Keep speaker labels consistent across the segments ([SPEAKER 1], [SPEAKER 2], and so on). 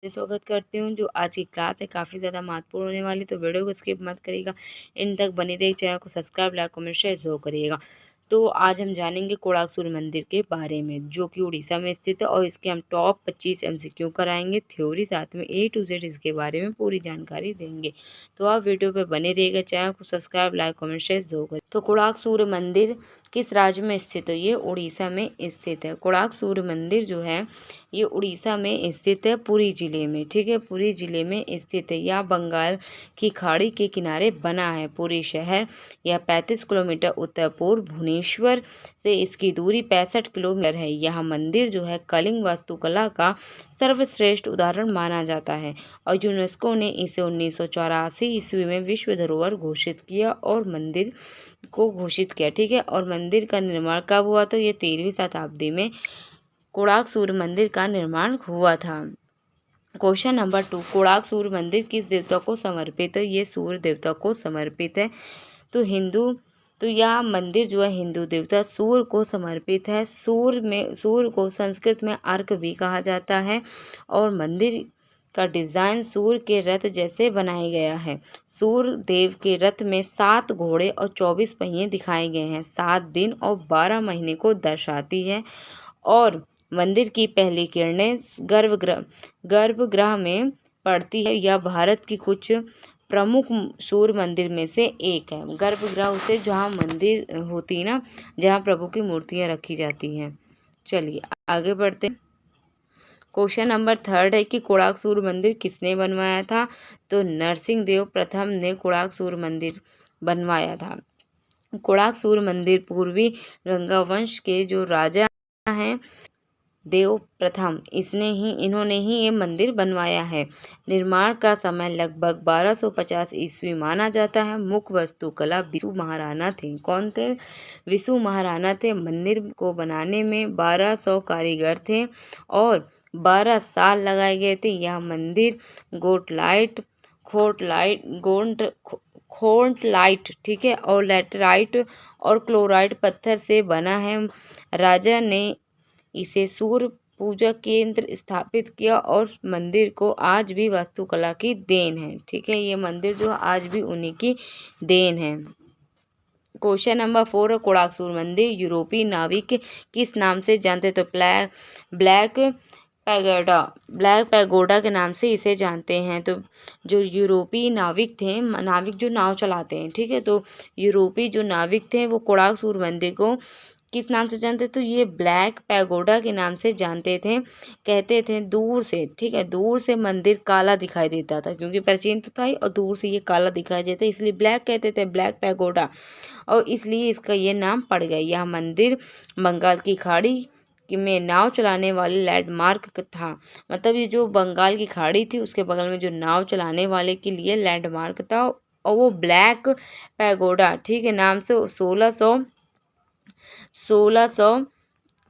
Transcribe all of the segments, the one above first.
[SPEAKER 1] स्वागत करती हूँ। जो आज की क्लास है काफ़ी ज़्यादा महत्वपूर्ण होने वाली, तो वीडियो को स्किप मत करिएगा, इन तक बने रहिए। चैनल को सब्सक्राइब, लाइक, कमेंट, शेयर जरूर करिएगा। तो आज हम जानेंगे कोणार्क सूर्य मंदिर के बारे में, जो कि उड़ीसा में स्थित है, और इसके हम टॉप 25 MCQ कराएंगे, थ्योरी, साथ में A to Z इसके बारे में पूरी जानकारी देंगे। तो आप वीडियो पे बने रहिएगा, चैनल को सब्सक्राइब, लाइक, कमेंट, शेयर जरूर करिए। तो कोणार्क सूर्य मंदिर किस राज्य में स्थित है? ये उड़ीसा में स्थित है। कोणार्क सूर्य मंदिर जो है ये उड़ीसा में स्थित है, पुरी जिले में। ठीक है, पुरी जिले में स्थित है। यह बंगाल की खाड़ी के किनारे बना है। पुरी शहर यह 35 किलोमीटर उत्तर पूर्व भुवनेश्वर से इसकी दूरी 65 किलोमीटर है। यह मंदिर जो है कलिंग वास्तुकला का सर्वश्रेष्ठ उदाहरण माना जाता है, और यूनेस्को ने इसे 1984 ईस्वी में विश्व धरोहर घोषित किया और मंदिर को घोषित किया। ठीक है, और मंदिर का निर्माण कब हुआ? तो ये 13वीं शताब्दी में कोणार्क सूर्य मंदिर का निर्माण हुआ था। क्वेश्चन नंबर 2, कोणार्क सूर्य मंदिर किस देवता को समर्पित है? ये सूर्य देवता को समर्पित है। तो यह मंदिर जो है हिंदू देवता सूर्य को समर्पित है। सूर्य को संस्कृत में अर्क भी कहा जाता है, और मंदिर का डिजाइन सूर्य के रथ जैसे बनाया गया है। सूर्य देव के रथ में 7 घोड़े और 24 पहिए दिखाए गए हैं। 7 दिन और 12 महीने को दर्शाती है, और मंदिर की पहली किरणें गर्भगृह में पड़ती है। यह भारत की कुछ प्रमुख सूर्य मंदिर में से एक है। गर्भगृह उसे जहाँ मंदिर होती है ना, जहाँ प्रभु की मूर्तियां रखी जाती हैं। चलिए आगे बढ़ते हैं। क्वेश्चन नंबर 3 है कि कोणार्क सूर्य मंदिर किसने बनवाया था? तो नरसिंह देव प्रथम ने कोणार्क सूर्य मंदिर बनवाया था। कोणार्क सूर्य मंदिर पूर्वी गंगा वंश के जो राजा हैं देव प्रथम इन्होंने ही ये मंदिर बनवाया है। निर्माण का समय लगभग 1250 ईस्वी माना जाता है। मुख्य वास्तुकला विशु महाराणा थे। कौन थे? विशु महाराणा थे। मंदिर को बनाने में 1200 कारीगर थे और 12 साल लगाए गए थे। यह मंदिर खोटलाइट ठीक है, और लैटेराइट और क्लोराइट पत्थर से बना है। राजा ने इसे सूर्य पूजा केंद्र स्थापित किया, और मंदिर को आज भी वास्तुकला की देन है। ठीक है, ये मंदिर जो आज भी उन्हीं की देन है। क्वेश्चन नंबर 4, कोणार्क सूर्य मंदिर यूरोपीय नाविक किस नाम से जानते? तो ब्लैक पैगोडा के नाम से इसे जानते हैं। तो जो यूरोपीय नाविक थे, नाविक जो नाव चलाते हैं, ठीक है, तो यूरोपीय जो नाविक थे वो कोणार्क सूर्य मंदिर को किस नाम से जानते? तो ये ब्लैक पैगोडा के नाम से जानते थे। कहते थे दूर से, ठीक है, दूर से मंदिर काला दिखाई देता था, क्योंकि प्राचीन तो था ही, और दूर से ये काला दिखाई देता, इसलिए ब्लैक कहते थे, ब्लैक पैगोडा, और इसलिए इसका ये नाम पड़ गया। यह मंदिर बंगाल की खाड़ी में नाव चलाने वाले लैंडमार्क था। मतलब ये जो बंगाल की खाड़ी थी उसके बगल में जो नाव चलाने वाले के लिए लैंडमार्क था, और वो ब्लैक पैगोडा, ठीक है, नाम से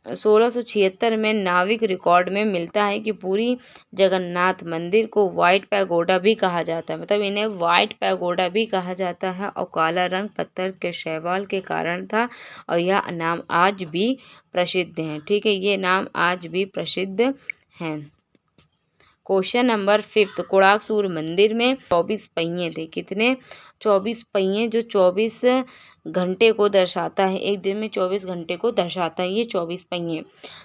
[SPEAKER 1] 1676 में नाविक रिकॉर्ड में मिलता है कि पूरी जगन्नाथ मंदिर को व्हाइट पैगोडा भी कहा जाता है। मतलब इन्हें व्हाइट पैगोडा भी कहा जाता है, और काला रंग पत्थर के शैवाल के कारण था, और यह नाम आज भी प्रसिद्ध है। ठीक है, ये नाम आज भी प्रसिद्ध है। क्वेश्चन नंबर 5, कोणार्क सूर्य मंदिर में 24 पहिए थे। कितने? 24 पहिए, जो 24 घंटे को दर्शाता है। एक दिन में 24 घंटे को दर्शाता है ये 24 पहिए।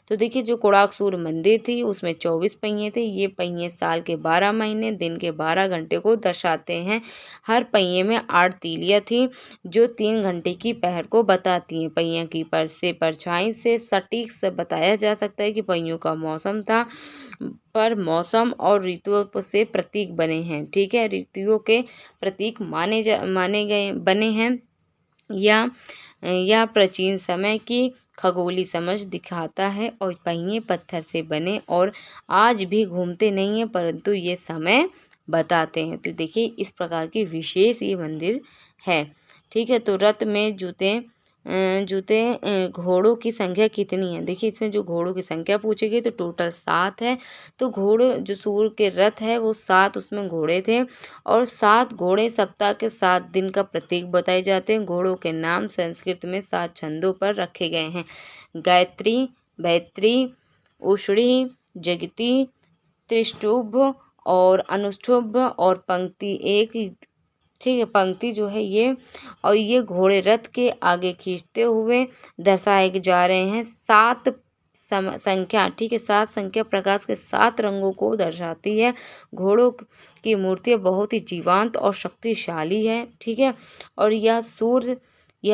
[SPEAKER 1] तो देखिए, जो कोणार्क सूर्य मंदिर थी उसमें 24 पहिए थे। ये पहिए साल के 12 महीने दिन के 12 घंटे को दर्शाते हैं। हर पहिए में 8 तीलियां थी, जो 3 घंटे की पहर को बताती हैं। पहियों की परछाई से सटीक से बताया जा सकता है कि पहियों का मौसम था, पर मौसम और ऋतुओं से प्रतीक बने हैं। ठीक है, ऋतुओं के प्रतीक बने हैं। यह प्राचीन समय की खगोलीय समझ दिखाता है, और पहिए पत्थर से बने और आज भी घूमते नहीं हैं, परंतु ये समय बताते हैं। तो देखिए, इस प्रकार की विशेष ये मंदिर है। ठीक है, तो रथ में जूते घोड़ों की संख्या कितनी है? देखिए, इसमें जो घोड़ों की संख्या पूछी गई तो टोटल 7 है। तो घोड़े जो सूर्य के रथ है वो 7 उसमें घोड़े थे, और 7 घोड़े सप्ताह के 7 दिन का प्रतीक बताए जाते हैं। घोड़ों के नाम संस्कृत में 7 छंदों पर रखे गए हैं: गायत्री, बैत्री, उषणी, जगती, त्रिष्टुभ और अनुष्टुभ और पंक्ति एक, ठीक है, पंक्ति जो है ये, और ये घोड़े रथ के आगे खींचते हुए दर्शाए जा रहे हैं। सात संख्या, ठीक है, 7 संख्या प्रकाश के 7 रंगों को दर्शाती है। घोड़ों की मूर्ति बहुत ही जीवंत और शक्तिशाली है, ठीक है, और यह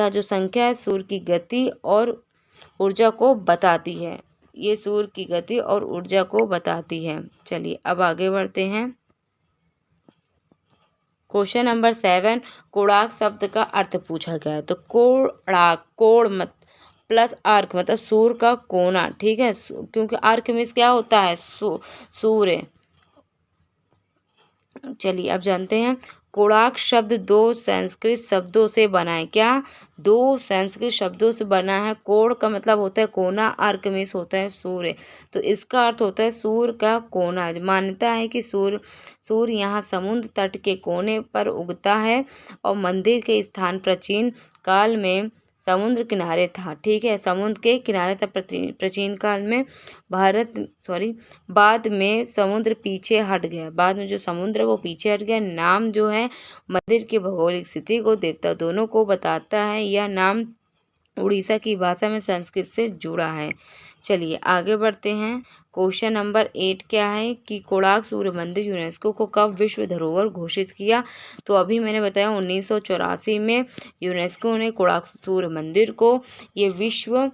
[SPEAKER 1] जो संख्या है सूर्य की गति और ऊर्जा को बताती है। ये सूर्य की गति और ऊर्जा को बताती है। चलिए अब आगे बढ़ते हैं। क्वेश्चन नंबर 7, कोणार्क शब्द का अर्थ पूछा गया है। तो कोणार्क, कोण प्लस आर्क मतलब सूर्य का कोना, ठीक है, क्योंकि आर्क में क्या होता है, सूर्य। चलिए अब जानते हैं। कोणार्क शब्द 2 संस्कृत शब्दों से बना है। क्या? 2 संस्कृत शब्दों से बना है। कोण का मतलब होता है कोना, आर्कमिस होता है सूर्य, तो इसका अर्थ होता है सूर्य का कोना। मान्यता है कि सूर्य यहाँ समुद्र तट के कोने पर उगता है और मंदिर के स्थान प्राचीन काल में समुद्र किनारे था, ठीक है, समुद्र के किनारे था प्राचीन काल में। बाद में समुद्र पीछे हट गया, बाद में जो समुद्र वो पीछे हट गया। नाम जो है मंदिर की भौगोलिक स्थिति को, देवता दोनों को बताता है। यह नाम उड़ीसा की भाषा में संस्कृत से जुड़ा है। चलिए आगे बढ़ते हैं। क्वेश्चन नंबर 8 क्या है कि कोणार्क सूर्य मंदिर यूनेस्को को कब विश्व धरोहर घोषित किया? तो अभी मैंने बताया 1984 में यूनेस्को ने कोणार्क सूर्य मंदिर को ये विश्व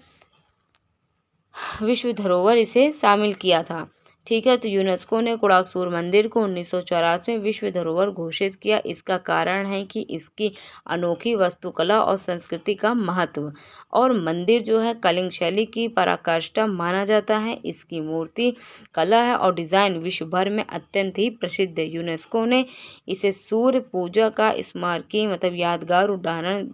[SPEAKER 1] धरोहर इसे शामिल किया था, ठीक है। तो यूनेस्को ने कोणार्क सूर्य मंदिर को 1984 में विश्व धरोहर घोषित किया। इसका कारण है कि इसकी अनोखी वास्तुकला और संस्कृति का महत्व, और मंदिर जो है कलिंग शैली की पराकाष्ठा माना जाता है। इसकी मूर्ति कला है और डिजाइन विश्व भर में अत्यंत ही प्रसिद्ध है। यूनेस्को ने इसे सूर्य पूजा का स्मारकीय मतलब यादगार उदाहरण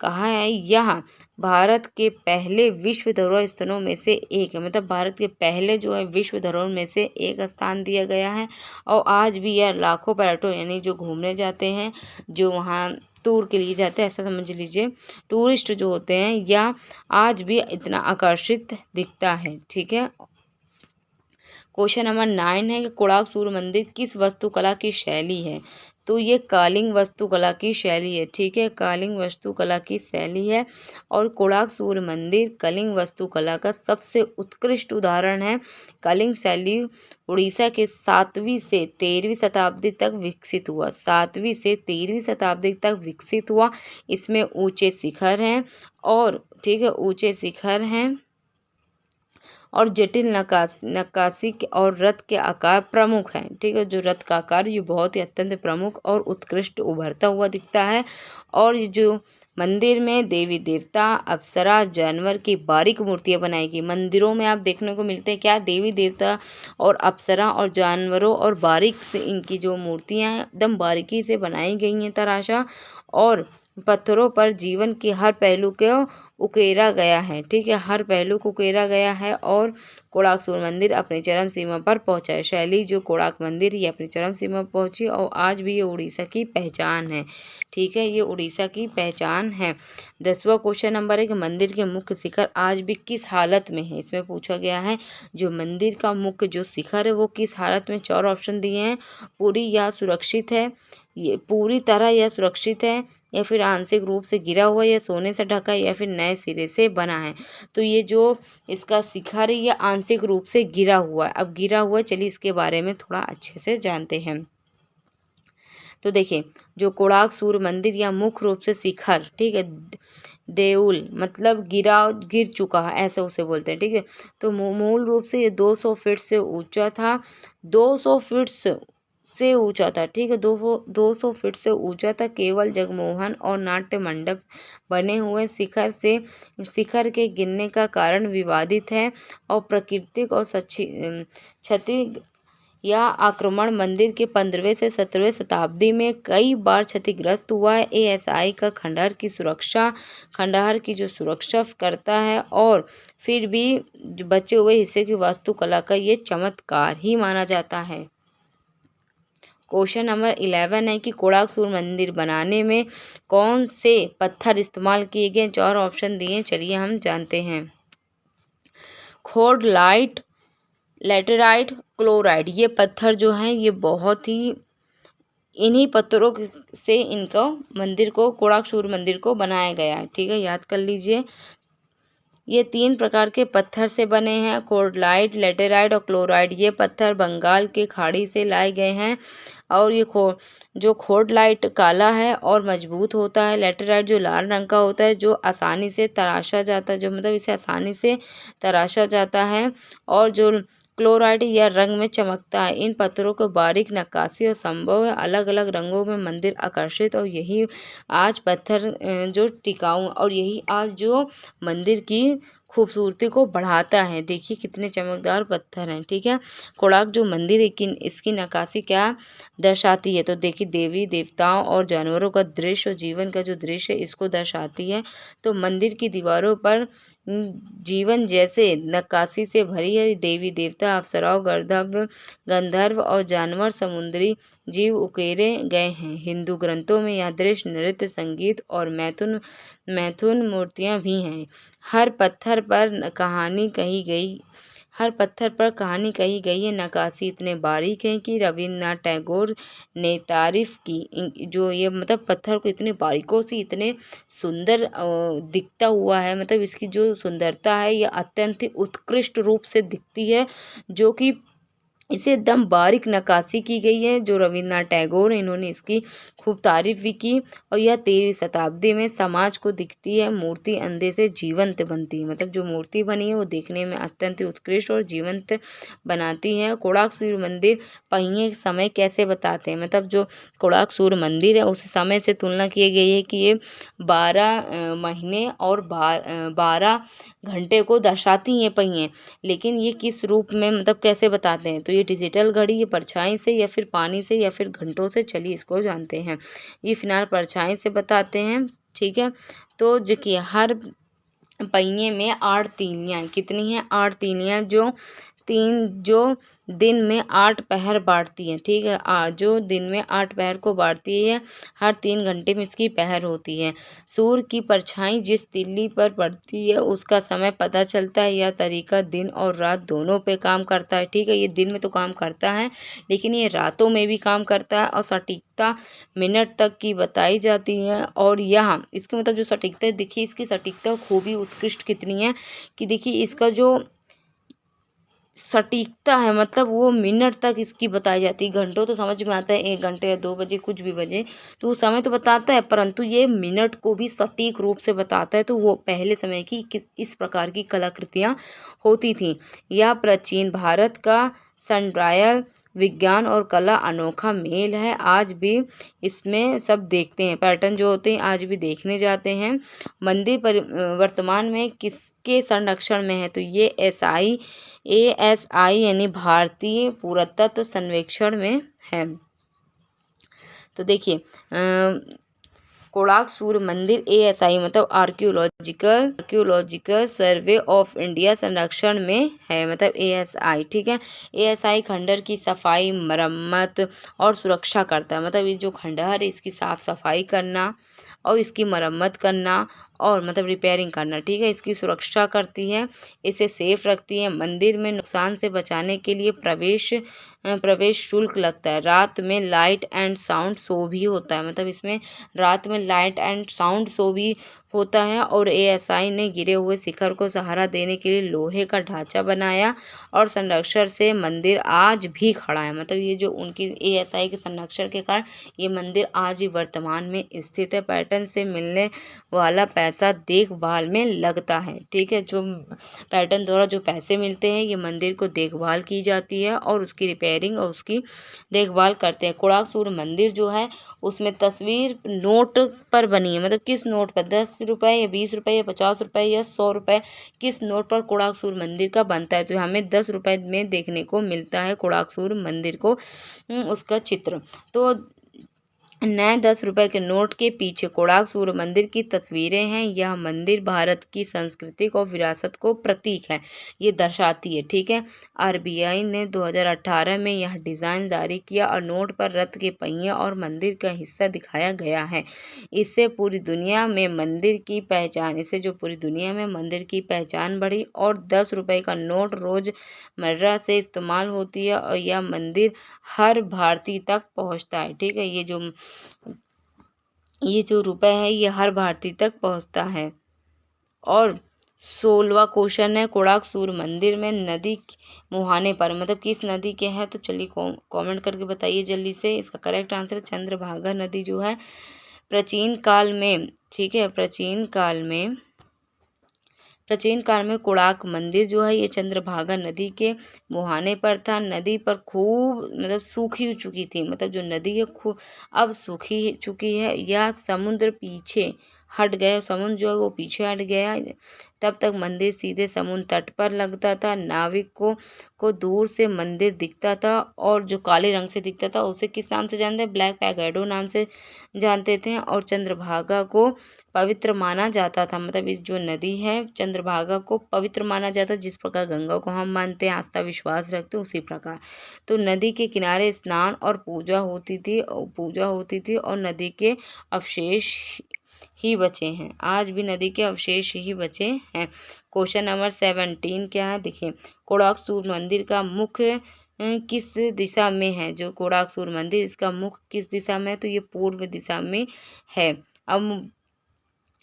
[SPEAKER 1] कहा है। यह भारत के पहले विश्व धरोहर स्थलों में से एक है, मतलब भारत के पहले जो है विश्व धरोहर में से एक स्थान दिया गया है। और आज भी यह लाखों पर्यटक यानी जो घूमने जाते हैं, जो वहाँ टूर के लिए जाते हैं, ऐसा समझ लीजिए, टूरिस्ट जो होते हैं, या आज भी इतना आकर्षित दिखता है, ठीक है। क्वेश्चन नंबर 9 है कि कोणार्क सूर्य मंदिर किस वास्तुकला की शैली है? तो ये कलिंग वास्तुकला की शैली है, ठीक है, कलिंग वास्तुकला की शैली है। और कोणार्क सूर्य मंदिर कलिंग वास्तुकला का सबसे उत्कृष्ट उदाहरण है। कलिंग शैली उड़ीसा के 7वीं से 13वीं शताब्दी तक विकसित हुआ, 7वीं से 13वीं शताब्दी तक विकसित हुआ। इसमें ऊंचे शिखर हैं, और ठीक है, ऊंचे शिखर हैं और जटिल नक्काशी और रथ के आकार प्रमुख हैं, ठीक है। जो रथ का आकार ये बहुत ही अत्यंत प्रमुख और उत्कृष्ट उभरता हुआ दिखता है। और ये जो मंदिर में देवी देवता, अप्सरा, जानवर की बारीक मूर्तियां बनाई गई। मंदिरों में आप देखने को मिलते हैं क्या? देवी देवता और अप्सरा और जानवरों और बारीक से इनकी जो मूर्तियां हैं एकदम बारीकी से बनाई गई हैं तराशा, और पत्थरों पर जीवन के हर पहलू को उकेरा गया है, ठीक है, हर पहलू को उकेरा गया है। और कोणार्क सूर्य मंदिर अपनी चरम सीमा पर पहुंचा है। शैली जो कोणार्क मंदिर ये अपनी चरम सीमा पर पहुंची, और आज भी ये उड़ीसा की पहचान है, ठीक है, ये उड़ीसा की पहचान है। 10वां क्वेश्चन नंबर है कि मंदिर के मुख्य शिखर आज भी किस हालत में है? इसमें पूछा गया है जो मंदिर का मुख्य जो शिखर है वो किस हालत में। 4 ऑप्शन दिए हैं। पूरी या सुरक्षित है, ये पूरी तरह यह सुरक्षित है, या फिर आंशिक रूप से गिरा हुआ, या सोने से ढका, या फिर नए सिरे से बना है। तो ये जो इसका शिखर है यह आंशिक रूप से गिरा हुआ है। अब गिरा हुआ, चलिए इसके बारे में थोड़ा अच्छे से जानते हैं। तो देखिए, जो कोणार्क सूर्य मंदिर या मुख्य रूप से शिखर, ठीक है, देउल मतलब गिर चुका है, ऐसा उसे बोलते हैं, ठीक है। तो मूल रूप से ये 200 फीट से ऊंचा था, 200 फीट से ऊंचा था, ठीक है, 200 फीट से ऊंचा था। केवल जगमोहन और नाट्य मंडप बने हुए शिखर के गिरने का कारण विवादित है, और प्राकृतिक और क्षति यह आक्रमण मंदिर के 15वें से 17वें शताब्दी में कई बार क्षतिग्रस्त हुआ है। एएसआई का खंडहर की जो सुरक्षा करता है, और फिर भी बचे हुए हिस्से की वास्तुकला का ये चमत्कार ही माना जाता है। क्वेश्चन नंबर 11 है कि कोणार्क सूर्य मंदिर बनाने में कौन से पत्थर इस्तेमाल किए गए? 4 ऑप्शन दिए, चलिए हम जानते हैं। खोर्ड लाइट, लैटेराइट क्लोराइड। ये पत्थर जो हैं ये बहुत ही इन्हीं पत्थरों से इनको मंदिर को, कोणार्क मंदिर को बनाया गया है। ठीक है, याद कर लीजिए। ये 3 प्रकार के पत्थर से बने हैं, कोर्डलाइट, लेटेराइट और क्लोराइड। ये पत्थर बंगाल के खाड़ी से लाए गए हैं और ये जो खोडलाइट काला है और मजबूत होता है। लेटेराइट जो लाल रंग का होता है, जो आसानी से तराशा जाता है, जो मतलब इसे आसानी से तराशा जाता है। और जो क्लोराइड या रंग में चमकता है। इन पत्थरों को बारीक नक्काशी और संभव है अलग अलग रंगों में मंदिर आकर्षित, और यही आज पत्थर जो टिकाऊ और यही आज जो मंदिर की खूबसूरती को बढ़ाता है। देखिए कितने चमकदार पत्थर हैं। ठीक है, कोणार्क जो मंदिर है इसकी नक्काशी क्या दर्शाती है, तो देखिए देवी देवताओं और जानवरों का दृश्य और जीवन का जो दृश्य है इसको दर्शाती है। तो मंदिर की दीवारों पर जीवन जैसे नक्काशी से भरी है। देवी देवता, अप्सराओं, गंधर्व और जानवर, समुद्री जीव उकेरे गए हैं। हिंदू ग्रंथों में यह दृश्य, नृत्य, संगीत और मैथुन मूर्तियां भी हैं। हर पत्थर पर कहानी कही गई है। नक्काशी इतने बारीक हैं कि रविन्द्रनाथ टैगोर ने तारीफ की। जो ये मतलब पत्थर को इतने बारीकों से इतने सुंदर दिखता हुआ है, मतलब इसकी जो सुंदरता है ये अत्यंत ही उत्कृष्ट रूप से दिखती है, जो कि इसे एकदम बारीक नक्काशी की गई है। जो रविन्द्रनाथ टैगोर इन्होंने इसकी खूब तारीफ भी की। और यह 13वीं शताब्दी में समाज को दिखती है। मूर्ति अंधे से जीवंत बनती है, मतलब जो मूर्ति बनी है वो देखने में अत्यंत उत्कृष्ट और जीवंत बनाती है। कोणार्क सूर्य मंदिर पहिए समय कैसे बताते हैं, मतलब जो कोणार्क सूर्य मंदिर है उस समय से तुलना की गई है कि ये 12 महीने और 12 घंटे को दर्शाती हैं पहिए। लेकिन ये किस रूप में, मतलब कैसे बताते हैं, तो ये डिजिटल घड़ी, ये परछाई से या फिर पानी से या फिर घंटों से चली, इसको जानते हैं। ये फिलहाल परछाई से बताते हैं। ठीक है, तो जो कि हर पहिए में 8 तीलियां कितनी हैं, 8 तीलियां जो दिन में 8 पहर बांटती हैं। ठीक है, जो दिन में 8 पहर को बांटती है। हर 3 घंटे में इसकी पहर होती है। सूर्य की परछाई जिस तिल्ली पर पड़ती है उसका समय पता चलता है। यह तरीका दिन और रात दोनों पे काम करता है। ठीक है, ये दिन में तो काम करता है लेकिन ये रातों में भी काम करता है, और सटीकता मिनट तक की बताई जाती है। और यहाँ इसकी मतलब जो सटीकता, देखिए इसकी सटीकता खूबी उत्कृष्ट कितनी है कि देखिए इसका जो सटीकता है, मतलब वो मिनट तक इसकी बताई जाती है। घंटों तो समझ में आता है 1 घंटे या 2 बजे कुछ भी बजे तो वो समय तो बताता है, परंतु ये मिनट को भी सटीक रूप से बताता है। तो वो पहले समय की इस प्रकार की कलाकृतियाँ होती थी। यह प्राचीन भारत का संग्रहालय विज्ञान और कला अनोखा मेल है। आज भी इसमें सब देखते हैं, पैटर्न जो होते हैं आज भी देखने जाते हैं। मंदिर पर वर्तमान में किसके संरक्षण में है, तो ये ASI यानी भारतीय पुरातत्व सर्वेक्षण में है। तो देखिए कोणार्क सूर्य मंदिर ASI मतलब आर्कियोलॉजिकल सर्वे ऑफ इंडिया संरक्षण में है, मतलब ASI। ठीक है, ASI खंडहर की सफाई, मरम्मत और सुरक्षा करता है। मतलब ये जो खंडहर है इसकी साफ सफाई करना और इसकी मरम्मत करना और मतलब रिपेयरिंग करना। ठीक है, इसकी सुरक्षा करती है, इसे सेफ रखती है। मंदिर में नुकसान से बचाने के लिए प्रवेश शुल्क लगता है। रात में लाइट एंड साउंड शो भी होता है, मतलब इसमें रात में लाइट एंड साउंड शो भी होता है। और ASI ने गिरे हुए शिखर को सहारा देने के लिए लोहे का ढांचा बनाया और संरक्षण से मंदिर आज भी खड़ा है। मतलब ये जो उनकी ASI के संरक्षण के कारण ये मंदिर आज भी वर्तमान में स्थित है। पर्यटन से मिलने वाला पैसा देखभाल में लगता है। ठीक है, जो पर्यटन द्वारा जो पैसे मिलते हैं ये मंदिर को देखभाल की जाती है और उसकी रिपेयरिंग और उसकी देखभाल करते हैं। कोणार्क सूर्य मंदिर जो है उसमें तस्वीर नोट पर बनी है, मतलब किस नोट पर, 10 रुपये या 20 रुपये या 50 रुपये या 100 रुपये, किस नोट पर कोणार्क सूर्य मंदिर का बनता है, तो हमें 10 रुपये में देखने को मिलता है कोणार्क सूर्य मंदिर को उसका चित्र। तो नए 10 रुपए के नोट के पीछे कोणार्क सूर्य मंदिर की तस्वीरें हैं। यह मंदिर भारत की सांस्कृतिक और विरासत को प्रतीक है, ये दर्शाती है। ठीक है। आरबीआई ने 2018 में यह डिज़ाइन जारी किया और नोट पर रथ के पहिए और मंदिर का हिस्सा दिखाया गया है। इससे जो पूरी दुनिया में मंदिर की पहचान बढ़ी और 10 रुपए का नोट रोजमर्रा से इस्तेमाल होती है और यह मंदिर हर भारतीय तक पहुंचता है। ठीक है। ये जो रुपए है ये हर भारतीय तक पहुंचता है। और 16वां क्वेश्चन है, कोणार्क सूर्य मंदिर में नदी मुहाने पर मतलब किस नदी के है? तो चलिए कमेंट करके बताइए जल्दी से। इसका करेक्ट आंसर है चंद्रभागा नदी जो है प्राचीन काल में। ठीक है। प्राचीन काल में कोणार्क मंदिर जो है ये चंद्रभागा नदी के मुहाने पर था। नदी पर खूब मतलब सूखी चुकी थी, मतलब जो नदी है खूब अब सूखी चुकी है या समुद्र पीछे हट गया, समुद्र जो है वो पीछे हट गया। तब तक मंदिर सीधे समुद्र तट पर लगता था। नाविक को दूर से मंदिर दिखता था और जो काले रंग से दिखता था उसे किस नाम से जानते हैं? ब्लैक पैगोडा नाम से जानते थे। और चंद्रभागा को पवित्र माना जाता था, मतलब इस जो नदी है चंद्रभागा को पवित्र माना जाता, जिस प्रकार गंगा को हम मानते हैं, आस्था विश्वास रखते हैं, उसी प्रकार तो नदी के किनारे स्नान और पूजा होती थी और नदी के अवशेष ही बचे हैं। आज भी नदी के अवशेष ही बचे हैं। क्वेश्चन नंबर 17 क्या है? देखिए, कोणार्क सूर्य मंदिर का मुख्य किस दिशा में है? जो कोणार्क सूर्य मंदिर इसका मुख किस दिशा में है? तो ये पूर्व दिशा में है। अब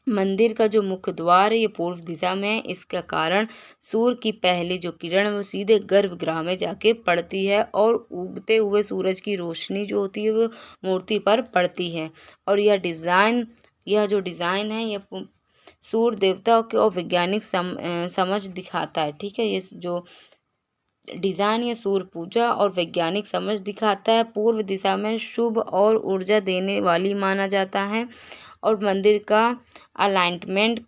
[SPEAKER 1] मंदिर का जो मुख्य द्वार है ये पूर्व दिशा में है। इसका कारण सूर्य की पहली जो किरण है वो सीधे गर्भगृह में जाके पड़ती है और उगते हुए सूरज की रोशनी जो होती है वो मूर्ति पर पड़ती है। और यह जो डिज़ाइन है ये सूर्य देवता की और वैज्ञानिक समझ दिखाता है। ठीक है। ये जो डिज़ाइन ये सूर्य पूजा और वैज्ञानिक समझ दिखाता है। पूर्व दिशा में शुभ और ऊर्जा देने वाली माना जाता है और मंदिर का अलाइनमेंट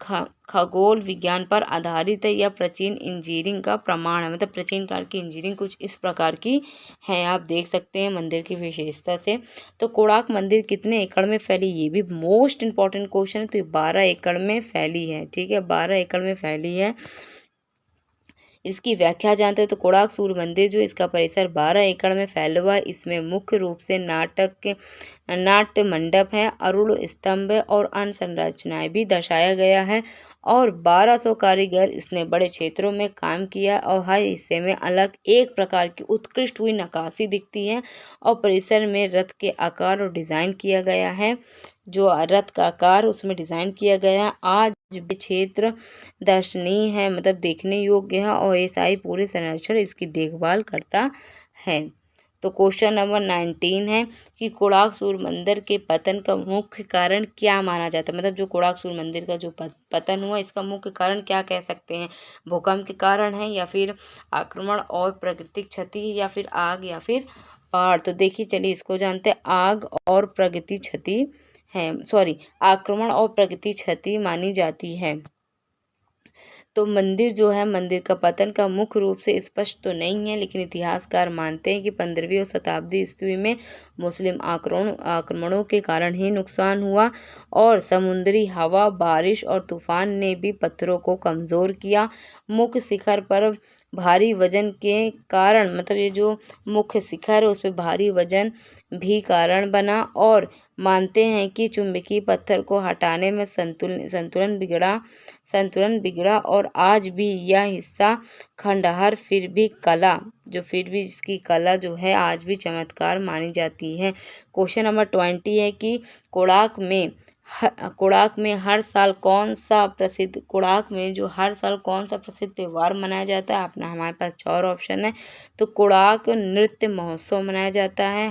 [SPEAKER 1] खगोल विज्ञान पर आधारित है। यह प्राचीन इंजीनियरिंग का प्रमाण है, मतलब प्राचीन काल की इंजीनियरिंग कुछ इस प्रकार की है। आप देख सकते हैं मंदिर की विशेषता से। तो कोणार्क मंदिर कितने एकड़ में फैली? ये भी मोस्ट इंपॉर्टेंट क्वेश्चन है। तो ये 12 एकड़ में फैली है। ठीक है। 12 एकड़ में फैली है। इसकी व्याख्या जानते हैं तो कोणार्क सूर्य मंदिर जो इसका परिसर 12 एकड़ में फैला हुआ है। इसमें मुख्य रूप से नाट्य मंडप है, अरुण स्तंभ और अन्य संरचनाएं भी दर्शाया गया है और 1200 कारीगर इसने बड़े क्षेत्रों में काम किया और हर हिस्से में अलग एक प्रकार की उत्कृष्ट हुई नक्काशी दिखती है और परिसर में रथ के आकार और डिजाइन किया गया है। जो रथ का आकार उसमें डिजाइन किया गया है। आज भी क्षेत्र दर्शनीय है, मतलब देखने योग्य है और एएसआई पूरे संरक्षण इसकी देखभाल करता है। तो क्वेश्चन नंबर 19 है कि कोणार्क सूर्य मंदिर के पतन का मुख्य कारण क्या माना जाता है? मतलब जो कोणार्क सूर्य मंदिर का जो पतन हुआ इसका मुख्य कारण क्या कह सकते हैं? भूकंप के कारण है या फिर आक्रमण और प्राकृतिक क्षति या फिर आग या फिर बाढ़? तो देखिए चलिए इसको जानते हैं। आक्रमण और प्राकृतिक क्षति मानी जाती है। तो मंदिर जो है मंदिर का पतन का मुख्य रूप से स्पष्ट तो नहीं है, लेकिन इतिहासकार मानते हैं कि 15वीं शताब्दी ईस्वी में मुस्लिम आक्रमणों के कारण ही नुकसान हुआ और समुद्री हवा, बारिश और तूफान ने भी पत्थरों को कमज़ोर किया। मुख्य शिखर पर भारी वजन के कारण, मतलब ये जो मुख्य शिखर है उस पर भारी वजन भी कारण बना और मानते हैं कि चुंबकीय पत्थर को हटाने में संतुलन बिगड़ा और आज भी यह हिस्सा खंडहर फिर भी इसकी कला जो है आज भी चमत्कार मानी जाती है। क्वेश्चन नंबर 20 है कि कोणार्क में हर साल कौन सा प्रसिद्ध त्यौहार मनाया जाता है? हमारे पास 4 ऑप्शन है। तो कोणार्क नृत्य महोत्सव मनाया जाता है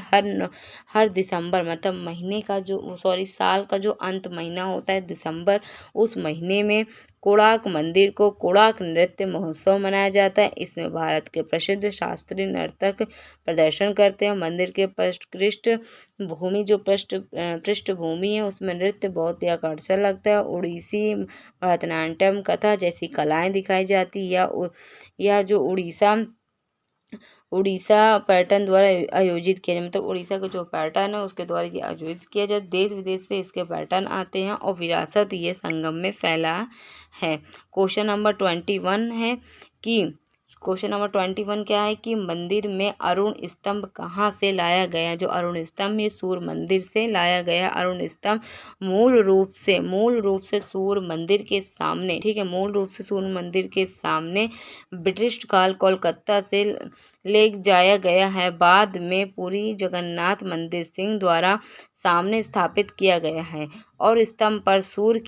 [SPEAKER 1] हर दिसंबर, मतलब साल का जो अंत महीना होता है दिसंबर, उस महीने में कोणार्क मंदिर को कोणार्क नृत्य महोत्सव मनाया जाता है। इसमें भारत के प्रसिद्ध शास्त्रीय नर्तक प्रदर्शन करते हैं। मंदिर के पृष्ठभूमि है उसमें नृत्य बहुत ही आकर्षक लगता है। उड़ीसी, भरतनाट्यम, कथा जैसी कलाएं दिखाई जाती है। यह जो उड़ीसा पैटर्न द्वारा आयोजित किया जाए, मतलब उड़ीसा का जो पैटर्न है उसके द्वारा ये आयोजित किया जाए। देश विदेश से इसके पैटर्न आते हैं और विरासत ये संगम में फैला है। क्वेश्चन नंबर 21 है कि क्वेश्चन नंबर 21 क्या है कि मंदिर में अरुण स्तंभ कहाँ से लाया गया। जो अरुण स्तंभ ये सूर्य मंदिर से लाया गया। अरुण स्तंभ मूल रूप से सूर्य मंदिर के सामने, ठीक है, मूल रूप से सूर्य मंदिर के सामने ब्रिटिश काल कोलकाता से ले जाया गया है। बाद में पुरी जगन्नाथ मंदिर सिंह द्वारा सामने स्थापित किया गया है और स्तंभ पर सूर्य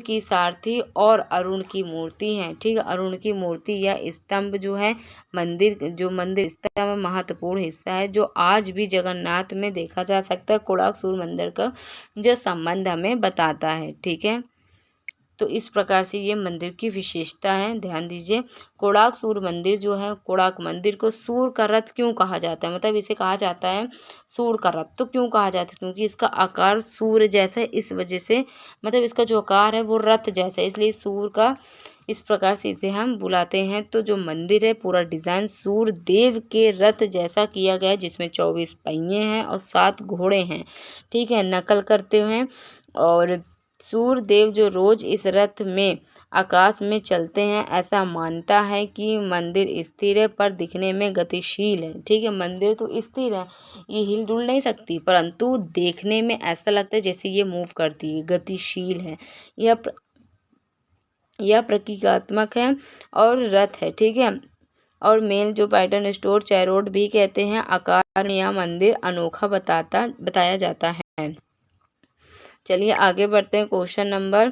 [SPEAKER 1] की सारथी और अरुण की मूर्ति है। ठीक है, अरुण की मूर्ति या स्तंभ जो है मंदिर स्तंभ महत्वपूर्ण हिस्सा है जो आज भी जगन्नाथ में देखा जा सकता है। कोणार्क सूर्य मंदिर का जो संबंध हमें बताता है। ठीक है, तो इस प्रकार से ये मंदिर की विशेषता है, ध्यान दीजिए। कोणार्क सूर्य मंदिर जो है, कोणार्क मंदिर को सूर्य का रथ क्यों कहा जाता है, मतलब इसे कहा जाता है सूर्य का रथ। तो क्यों कहा जाता है, क्योंकि इसका आकार सूर्य जैसा है, इस वजह से, मतलब इसका जो आकार है वो रथ जैसा है, इसलिए सूर्य का इस प्रकार से इसे हम बुलाते हैं। तो जो मंदिर है पूरा डिजाइन सूर्य देव के रथ जैसा किया गया है, जिसमें 24 पहिए हैं और 7 घोड़े हैं। ठीक है, नकल करते हुए, और सूर्य देव जो रोज इस रथ में आकाश में चलते हैं। ऐसा मानता है कि मंदिर स्थिर है पर दिखने में गतिशील है। ठीक है, मंदिर तो स्थिर है, ये हिल डुल नहीं सकती, परंतु देखने में ऐसा लगता है जैसे ये मूव करती है, गतिशील है। यह प्रतीकात्मक है और रथ है। ठीक है, और मेल जो पैटर्न स्टोर चैरोट भी कहते हैं। आकार में यह मंदिर अनोखा बताया जाता है। चलिए आगे बढ़ते हैं। क्वेश्चन नंबर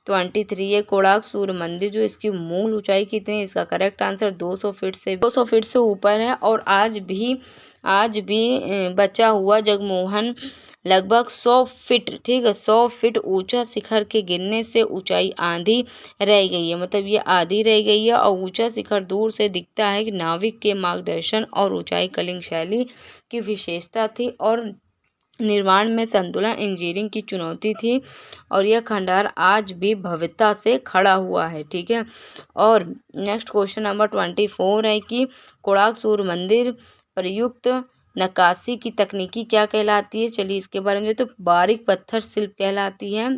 [SPEAKER 1] 23 है कोणार्क सूर्य मंदिर जो इसकी मूल ऊंचाई कितनी है। इसका करेक्ट आंसर 200 फीट से ऊपर है और आज भी बचा हुआ जगमोहन लगभग 100 फीट, ठीक है, 100 फीट ऊंचा शिखर के गिरने से ऊंचाई आधी रह गई है, मतलब ये आधी रह गई है। और ऊंचा शिखर दूर से दिखता है कि नाविक के मार्गदर्शन और ऊंचाई कलिंग शैली की विशेषता थी और निर्माण में संतुलन इंजीनियरिंग की चुनौती थी और यह खंडहर आज भी भव्यता से खड़ा हुआ है। ठीक है, और नेक्स्ट क्वेश्चन नंबर 24 है कि कोणार्क सूर्य मंदिर प्रयुक्त नक्काशी की तकनीकी क्या कहलाती है। चलिए इसके बारे में, तो बारीक पत्थर शिल्प कहलाती है।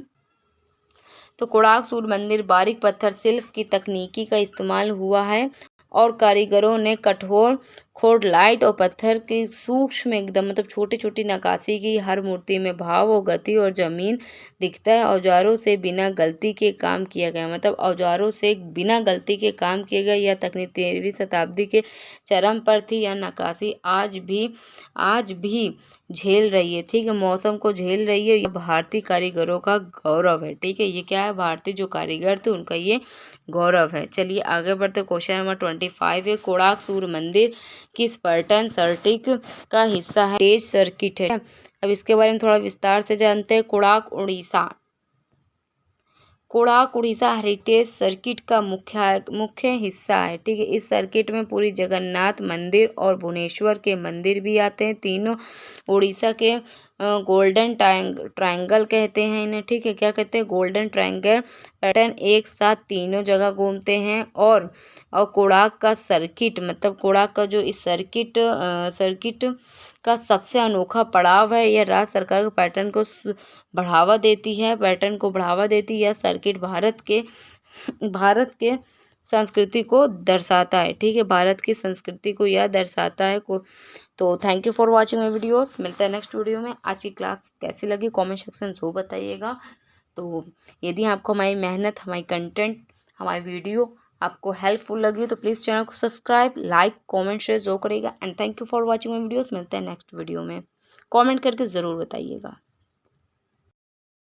[SPEAKER 1] तो कोणार्क सूर्य मंदिर बारीक पत्थर शिल्प की तकनीकी का इस्तेमाल हुआ है और कारीगरों ने कठोर खोड लाइट और पत्थर की सूक्ष्म एकदम, मतलब छोटी छोटी नक्काशी की। हर मूर्ति में भाव और गति और जमीन दिखता है। औजारों से बिना गलती के काम किया गया, मतलब औजारों से बिना गलती के काम किया गया। यह तकनीक 13वीं शताब्दी के चरम पर थी। यह नक्काशी आज भी झेल रही है। ठीक है, मौसम को झेल रही है। यह भारतीय कारीगरों का गौरव है। ठीक है, ये क्या है, भारतीय जो कारीगर थे उनका ये गौरव है। चलिए आगे बढ़ते। क्वेश्चन नंबर 25 है कोणार्क सूर्य मंदिर किस पैटर्न सर्किट का हिस्सा है। तेज सर्किट है। अब इसके बारे में थोड़ा विस्तार से जानते हैं। कोणार्क उड़ीसा हेरिटेज सर्किट का मुख्य हिस्सा है। ठीक है, इस सर्किट में पूरी जगन्नाथ मंदिर और भुवनेश्वर के मंदिर भी आते हैं। तीनों उड़ीसा के गोल्डन ट्रायंगल कहते हैं इन्हें। ठीक है, क्या कहते हैं, गोल्डन ट्रायंगल पैटर्न एक साथ तीनों जगह घूमते हैं। और कोणार्क का सर्किट, मतलब कोणार्क का जो इस सर्किट का सबसे अनोखा पड़ाव है। यह राज्य सरकार के पैटर्न को बढ़ावा देती है। यह सर्किट भारत के संस्कृति को दर्शाता है। ठीक है, भारत की संस्कृति को यह दर्शाता है। तो thank you for watching my videos. मिलता है नेक्स्ट वीडियो में। आज की क्लास कैसी लगी कमेंट सेक्शन में बताइएगा। तो यदि आपको हमारी मेहनत, हमारी कंटेंट, हमारी वीडियो आपको हेल्पफुल लगी हो तो प्लीज़ चैनल को सब्सक्राइब, लाइक, कमेंट, शेयर जरूर करिएगा। And thank you for watching my videos. मिलते हैं नेक्स्ट वीडियो में। कमेंट करके ज़रूर बताइएगा।